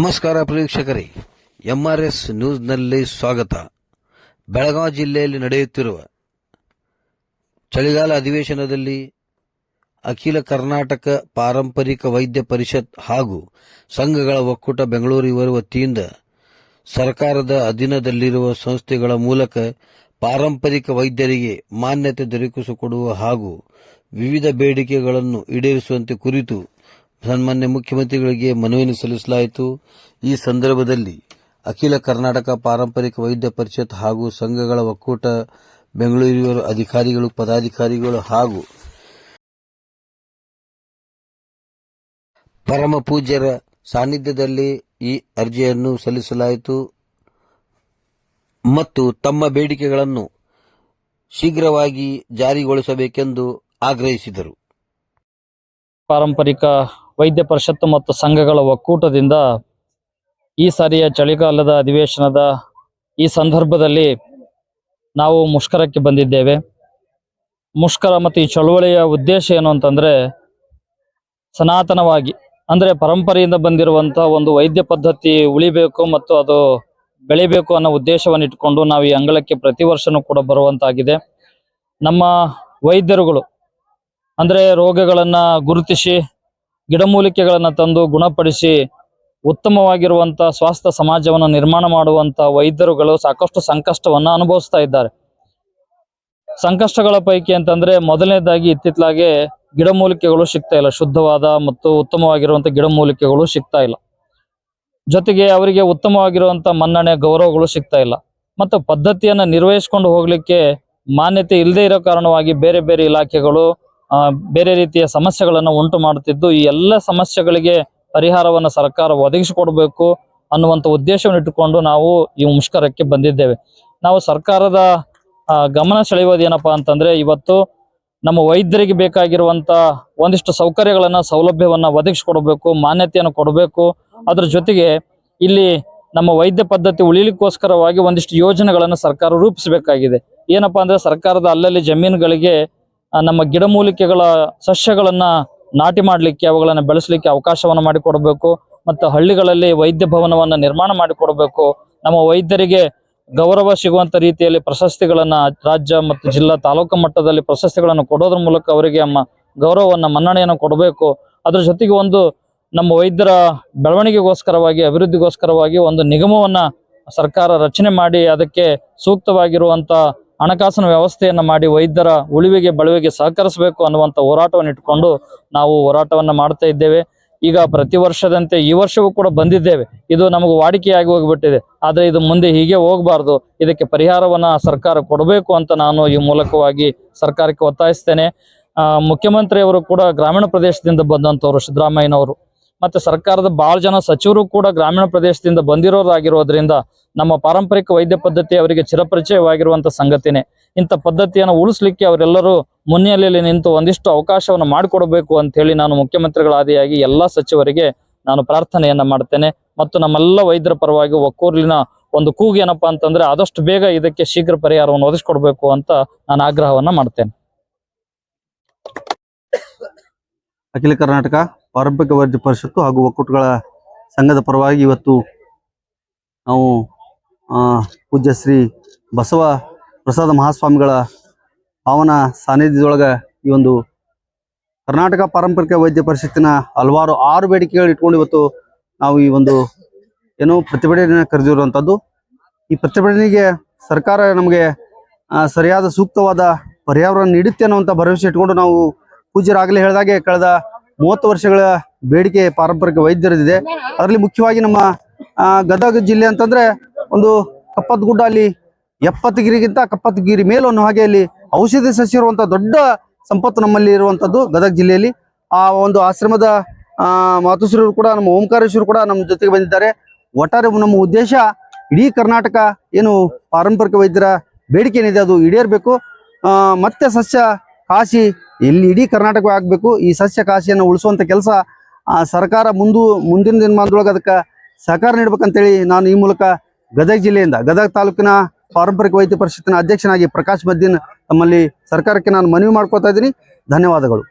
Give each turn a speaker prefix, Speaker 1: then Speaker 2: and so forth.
Speaker 1: ನಮಸ್ಕಾರ ಪ್ರೇಕ್ಷಕರೇ, ಎಂಆರ್ಎಸ್ ನ್ಯೂಸ್ನಲ್ಲಿ ಸ್ವಾಗತ. ಬೆಳಗಾವಿ ಜಿಲ್ಲೆಯಲ್ಲಿ ನಡೆಯುತ್ತಿರುವ ಚಳಿಗಾಲ ಅಧಿವೇಶನದಲ್ಲಿ ಅಖಿಲ ಕರ್ನಾಟಕ ಪಾರಂಪರಿಕ ವೈದ್ಯ ಪರಿಷತ್ ಹಾಗೂ ಸಂಘಗಳ ಒಕ್ಕೂಟ ಬೆಂಗಳೂರು ಇವರ ವತಿಯಿಂದ ಸರ್ಕಾರದ ಅಧೀನದಲ್ಲಿರುವ ಸಂಸ್ಥೆಗಳ ಮೂಲಕ ಪಾರಂಪರಿಕ ವೈದ್ಯರಿಗೆ ಮಾನ್ಯತೆ ದೊರಕಿಸಿಕೊಡುವ ಹಾಗೂ ವಿವಿಧ ಬೇಡಿಕೆಗಳನ್ನು ಈಡೇರಿಸುವಂತೆ ಕುರಿತು ಸನ್ಮಾನ್ಯ ಮುಖ್ಯಮಂತ್ರಿಗಳಿಗೆ ಮನವಿ ಸಲ್ಲಿಸಲಾಯಿತು. ಈ ಸಂದರ್ಭದಲ್ಲಿ ಅಖಿಲ ಕರ್ನಾಟಕ ಪಾರಂಪರಿಕ ವೈದ್ಯ ಪರಿಷತ್ ಹಾಗೂ ಸಂಘಗಳ ಒಕ್ಕೂಟ ಬೆಂಗಳೂರಿನ ಅಧಿಕಾರಿಗಳು, ಪದಾಧಿಕಾರಿಗಳು ಹಾಗೂ ಪರಮ ಪೂಜ್ಯರ ಸಾನ್ನಿಧ್ಯದಲ್ಲಿ ಈ ಅರ್ಜಿಯನ್ನು ಸಲ್ಲಿಸಲಾಯಿತು ಮತ್ತು ತಮ್ಮ ಬೇಡಿಕೆಗಳನ್ನು ಶೀಘ್ರವಾಗಿ ಜಾರಿಗೊಳಿಸಬೇಕೆಂದು ಆಗ್ರಹಿಸಿದರು.
Speaker 2: ಪಾರಂಪರಿಕ ವೈದ್ಯ ಪರಿಷತ್ತು ಮತ್ತು ಸಂಘಗಳ ಒಕ್ಕೂಟದಿಂದ ಈ ಸಾರಿಯ ಚಳಿಗಾಲದ ಅಧಿವೇಶನದ ಈ ಸಂದರ್ಭದಲ್ಲಿ ನಾವು ಮುಷ್ಕರಕ್ಕೆ ಬಂದಿದ್ದೇವೆ. ಮುಷ್ಕರ ಮತ್ತು ಈ ಚಳುವಳಿಯ ಉದ್ದೇಶ ಏನು ಅಂತಂದರೆ, ಸನಾತನವಾಗಿ ಅಂದರೆ ಪರಂಪರೆಯಿಂದ ಬಂದಿರುವಂಥ ಒಂದು ವೈದ್ಯ ಪದ್ಧತಿ ಉಳಿಬೇಕು ಮತ್ತು ಅದು ಬೆಳಿಬೇಕು ಅನ್ನೋ ಉದ್ದೇಶವನ್ನು ಇಟ್ಕೊಂಡು ನಾವು ಈ ಅಂಗಳಕ್ಕೆ ಪ್ರತಿ ವರ್ಷನೂ ಕೂಡ ಬರುವಂತಾಗಿದೆ. ನಮ್ಮ ವೈದ್ಯರುಗಳು ಅಂದರೆ ರೋಗಗಳನ್ನು ಗುರುತಿಸಿ ಗಿಡಮೂಲಿಕೆಗಳನ್ನು ತಂದು ಗುಣಪಡಿಸಿ ಉತ್ತಮವಾಗಿರುವಂಥ ಸ್ವಾಸ್ಥ್ಯ ಸಮಾಜವನ್ನು ನಿರ್ಮಾಣ ಮಾಡುವಂಥ ವೈದ್ಯರುಗಳು ಸಾಕಷ್ಟು ಸಂಕಷ್ಟವನ್ನು ಅನುಭವಿಸ್ತಾ ಇದ್ದಾರೆ. ಸಂಕಷ್ಟಗಳ ಪೈಕಿ ಅಂತಂದರೆ ಮೊದಲನೇದಾಗಿ ಇತ್ತಿತ್ತಲಾಗೆ ಗಿಡಮೂಲಿಕೆಗಳು ಸಿಗ್ತಾ ಇಲ್ಲ, ಶುದ್ಧವಾದ ಮತ್ತು ಉತ್ತಮವಾಗಿರುವಂಥ ಗಿಡಮೂಲಿಕೆಗಳು ಸಿಗ್ತಾ ಇಲ್ಲ. ಜೊತೆಗೆ ಅವರಿಗೆ ಉತ್ತಮವಾಗಿರುವಂಥ ಮನ್ನಣೆ, ಗೌರವಗಳು ಸಿಗ್ತಾ ಇಲ್ಲ. ಮತ್ತು ಪದ್ಧತಿಯನ್ನು ನಿರ್ವಹಿಸ್ಕೊಂಡು ಹೋಗಲಿಕ್ಕೆ ಮಾನ್ಯತೆ ಇಲ್ಲದೆ ಇರೋ ಕಾರಣವಾಗಿ ಬೇರೆ ಬೇರೆ ಇಲಾಖೆಗಳು ಬೇರೆ ರೀತಿಯ ಸಮಸ್ಯೆಗಳನ್ನು ಉಂಟು ಮಾಡುತ್ತಿದ್ದು, ಈ ಎಲ್ಲ ಸಮಸ್ಯೆಗಳಿಗೆ ಪರಿಹಾರವನ್ನು ಸರ್ಕಾರ ಒದಗಿಸಿಕೊಡ್ಬೇಕು ಅನ್ನುವಂಥ ಉದ್ದೇಶವನ್ನು ಇಟ್ಟುಕೊಂಡು ನಾವು ಈ ಮುಷ್ಕರಕ್ಕೆ ಬಂದಿದ್ದೇವೆ. ನಾವು ಸರ್ಕಾರದ ಗಮನ ಸೆಳೆಯೋದು ಏನಪ್ಪಾ ಅಂತಂದ್ರೆ, ಇವತ್ತು ನಮ್ಮ ವೈದ್ಯರಿಗೆ ಬೇಕಾಗಿರುವಂತ ಒಂದಿಷ್ಟು ಸೌಕರ್ಯಗಳನ್ನ, ಸೌಲಭ್ಯವನ್ನ ಒದಗಿಸಿಕೊಡ್ಬೇಕು, ಮಾನ್ಯತೆಯನ್ನು ಕೊಡಬೇಕು. ಅದ್ರ ಜೊತೆಗೆ ಇಲ್ಲಿ ನಮ್ಮ ವೈದ್ಯ ಪದ್ಧತಿ ಉಳಿಲಿಕ್ಕೋಸ್ಕರವಾಗಿ ಒಂದಿಷ್ಟು ಯೋಜನೆಗಳನ್ನು ಸರ್ಕಾರ ರೂಪಿಸಬೇಕಾಗಿದೆ. ಏನಪ್ಪಾ ಅಂದ್ರೆ, ಸರ್ಕಾರದ ಅಲ್ಲಲ್ಲಿ ಜಮೀನುಗಳಿಗೆ ನಮ್ಮ ಗಿಡಮೂಲಿಕೆಗಳ ಸಸ್ಯಗಳನ್ನ ನಾಟಿ ಮಾಡಲಿಕ್ಕೆ, ಅವುಗಳನ್ನು ಬೆಳೆಸಲಿಕ್ಕೆ ಅವಕಾಶವನ್ನು ಮಾಡಿಕೊಡಬೇಕು. ಮತ್ತು ಹಳ್ಳಿಗಳಲ್ಲಿ ವೈದ್ಯ ಭವನವನ್ನ ನಿರ್ಮಾಣ ಮಾಡಿಕೊಡಬೇಕು. ನಮ್ಮ ವೈದ್ಯರಿಗೆ ಗೌರವ ಸಿಗುವಂತ ರೀತಿಯಲ್ಲಿ ಪ್ರಶಸ್ತಿಗಳನ್ನ ರಾಜ್ಯ ಮತ್ತು ಜಿಲ್ಲಾ, ತಾಲೂಕು ಮಟ್ಟದಲ್ಲಿ ಪ್ರಶಸ್ತಿಗಳನ್ನು ಕೊಡೋದ್ರ ಮೂಲಕ ಅವರಿಗೆ ಗೌರವವನ್ನ, ಮನ್ನಣೆಯನ್ನು ಕೊಡಬೇಕು. ಅದ್ರ ಜೊತೆಗೆ ಒಂದು ನಮ್ಮ ವೈದ್ಯರ ಬೆಳವಣಿಗೆಗೋಸ್ಕರವಾಗಿ, ಅಭಿವೃದ್ಧಿಗೋಸ್ಕರವಾಗಿ ಒಂದು ನಿಗಮವನ್ನ ಸರ್ಕಾರ ರಚನೆ ಮಾಡಿ ಅದಕ್ಕೆ ಸೂಕ್ತವಾಗಿರುವಂತ ಹಣಕಾಸಿನ ವ್ಯವಸ್ಥೆಯನ್ನು ಮಾಡಿ ವೈದ್ಯರ ಉಳಿವಿಗೆ, ಬೆಳವಿಗೆ ಸಹಕರಿಸಬೇಕು ಅನ್ನುವಂಥ ಹೋರಾಟವನ್ನು ಇಟ್ಕೊಂಡು ನಾವು ಹೋರಾಟವನ್ನು ಮಾಡ್ತಾ ಇದ್ದೇವೆ. ಈಗ ಪ್ರತಿ ವರ್ಷದಂತೆ ಈ ವರ್ಷವೂ ಕೂಡ ಬಂದಿದ್ದೇವೆ. ಇದು ನಮಗೆ ವಾಡಿಕೆಯಾಗಿ ಹೋಗಿಬಿಟ್ಟಿದೆ. ಆದರೆ ಇದು ಮುಂದೆ ಹೀಗೆ ಹೋಗಬಾರ್ದು. ಇದಕ್ಕೆ ಪರಿಹಾರವನ್ನ ಸರ್ಕಾರ ಕೊಡಬೇಕು ಅಂತ ನಾನು ಈ ಮೂಲಕವಾಗಿ ಸರ್ಕಾರಕ್ಕೆ ಒತ್ತಾಯಿಸ್ತೇನೆ. ಮುಖ್ಯಮಂತ್ರಿಯವರು ಕೂಡ ಗ್ರಾಮೀಣ ಪ್ರದೇಶದಿಂದ ಬಂದಂಥವ್ರು, ಸಿದ್ದರಾಮಯ್ಯನವರು. ಮತ್ತೆ ಸರ್ಕಾರದ ಬಹಳ ಜನ ಸಚಿವರು ಕೂಡ ಗ್ರಾಮೀಣ ಪ್ರದೇಶದಿಂದ ಬಂದಿರೋರಾಗಿರೋದ್ರಿಂದ ನಮ್ಮ ಪಾರಂಪರಿಕ ವೈದ್ಯ ಪದ್ಧತಿ ಅವರಿಗೆ ಚಿರಪರಿಚಯವಾಗಿರುವಂತ ಸಂಗತಿನೇ. ಇಂಥ ಪದ್ಧತಿಯನ್ನು ಉಳಿಸ್ಲಿಕ್ಕೆ ಅವರೆಲ್ಲರೂ ಮುನ್ನೆಲೆಯಲ್ಲಿ ನಿಂತು ಒಂದಿಷ್ಟು ಅವಕಾಶವನ್ನು ಮಾಡಿಕೊಡಬೇಕು ಅಂತ ಹೇಳಿ ನಾನು ಮುಖ್ಯಮಂತ್ರಿಗಳ ಆದಿಯಾಗಿ ಎಲ್ಲಾ ಸಚಿವರಿಗೆ ನಾನು ಪ್ರಾರ್ಥನೆಯನ್ನ ಮಾಡ್ತೇನೆ. ಮತ್ತು ನಮ್ಮೆಲ್ಲ ವೈದ್ಯರ ಪರವಾಗಿ ಒಕ್ಕೂರ್ಲಿನ ಒಂದು ಕೂಗು ಏನಪ್ಪಾ ಅಂತಂದ್ರೆ, ಆದಷ್ಟು ಬೇಗ ಇದಕ್ಕೆ ಶೀಘ್ರ ಪರಿಹಾರವನ್ನು ಒದಗಿಸಿಕೊಡ್ಬೇಕು ಅಂತ ನಾನು ಆಗ್ರಹವನ್ನ ಮಾಡ್ತೇನೆ.
Speaker 3: ಅಖಿಲ ಕರ್ನಾಟಕ ಪಾರಂಪರಿಕ ವೈದ್ಯ ಪರಿಷತ್ತು ಹಾಗೂ ಒಕ್ಕೂಟಗಳ ಸಂಘದ ಪರವಾಗಿ ಇವತ್ತು ನಾವು ಪೂಜ್ಯ ಶ್ರೀ ಬಸವ ಪ್ರಸಾದ ಮಹಾಸ್ವಾಮಿಗಳ ಪಾವನ ಸಾನ್ನಿಧ್ಯದೊಳಗೆ ಈ ಒಂದು ಕರ್ನಾಟಕ ಪಾರಂಪರಿಕ ವೈದ್ಯ ಪರಿಷತ್ತಿನ ಹಲವಾರು 6 ಬೇಡಿಕೆಗಳು ಇಟ್ಕೊಂಡು ಇವತ್ತು ನಾವು ಈ ಒಂದು ಪ್ರತಿಭಟನೆ ಕರೆದಿರುವಂಥದ್ದು. ಈ ಪ್ರತಿಭಟನೆಗೆ ಸರ್ಕಾರ ನಮಗೆ ಸರಿಯಾದ ಸೂಕ್ತವಾದ ಪರಿಹಾರವನ್ನು ನೀಡುತ್ತೆ ಅನ್ನುವಂಥ ಭರವಸೆ ಇಟ್ಕೊಂಡು ನಾವು ಪೂಜ್ಯರಾಗಲೇ ಹೇಳಿದಾಗೆ ಕಳೆದ 30 ವರ್ಷಗಳ ಬೇಡಿಕೆ ಪಾರಂಪರಿಕ ವೈದ್ಯರದಿದೆ. ಅದರಲ್ಲಿ ಮುಖ್ಯವಾಗಿ ನಮ್ಮ ಗದಗ ಜಿಲ್ಲೆ ಅಂತಂದ್ರೆ ಒಂದು ಕಪ್ಪತ್ತಗುಡ್ಡ, ಅಲ್ಲಿ 70 ಗಿರಿಗಿಂತ 70 ಗಿರಿ ಮೇಲೂ ಅನ್ನೋ ಹಾಗೆ ಅಲ್ಲಿ ಔಷಧಿ ಸಸ್ಯ ಇರುವಂತ ದೊಡ್ಡ ಸಂಪತ್ತು ನಮ್ಮಲ್ಲಿ ಇರುವಂತದ್ದು ಗದಗ ಜಿಲ್ಲೆಯಲ್ಲಿ. ಆ ಒಂದು ಆಶ್ರಮದ ಮಾತುಶ್ರೀರು ಕೂಡ, ನಮ್ಮ ಓಂಕಾರೇಶ್ವರು ಕೂಡ ನಮ್ಮ ಜೊತೆಗೆ ಬಂದಿದ್ದಾರೆ. ಒಟ್ಟಾರೆ ನಮ್ಮ ಉದ್ದೇಶ ಇಡೀ ಕರ್ನಾಟಕ ಏನು ಪಾರಂಪರಿಕ ವೈದ್ಯರ ಬೇಡಿಕೆ ಏನಿದೆ ಅದು ಈಡೇರಬೇಕು. ಮತ್ತೆ ಸಸ್ಯ ಕಾಶಿ ಇಲ್ಲಿ ಇಡೀ ಕರ್ನಾಟಕವೇ ಆಗಬೇಕು. ಈ ಸಸ್ಯ ಕಾಶಿಯನ್ನು ಉಳಿಸುವಂತ ಕೆಲಸ ಸರ್ಕಾರ ಮುಂದಿನ ದಿನಮಾನದೊಳಗೆ ಅದಕ್ಕೆ ಸಹಕಾರ ನೀಡಬೇಕಂತೇಳಿ ನಾನು ಈ ಮೂಲಕ ಗದಗ ಜಿಲ್ಲೆಯಿಂದ, ಗದಗ ತಾಲೂಕಿನ ಪಾರಂಪರಿಕ ವೈದ್ಯ ಪರಿಷತ್ತಿನ ಅಧ್ಯಕ್ಷನಾಗಿ ಪ್ರಕಾಶ್ ಮದ್ದೀನ್ ತಮ್ಮಲ್ಲಿ ಸರ್ಕಾರಕ್ಕೆ ನಾನು ಮನವಿ ಮಾಡ್ಕೊತಾ ಇದ್ದೀನಿ. ಧನ್ಯವಾದಗಳು.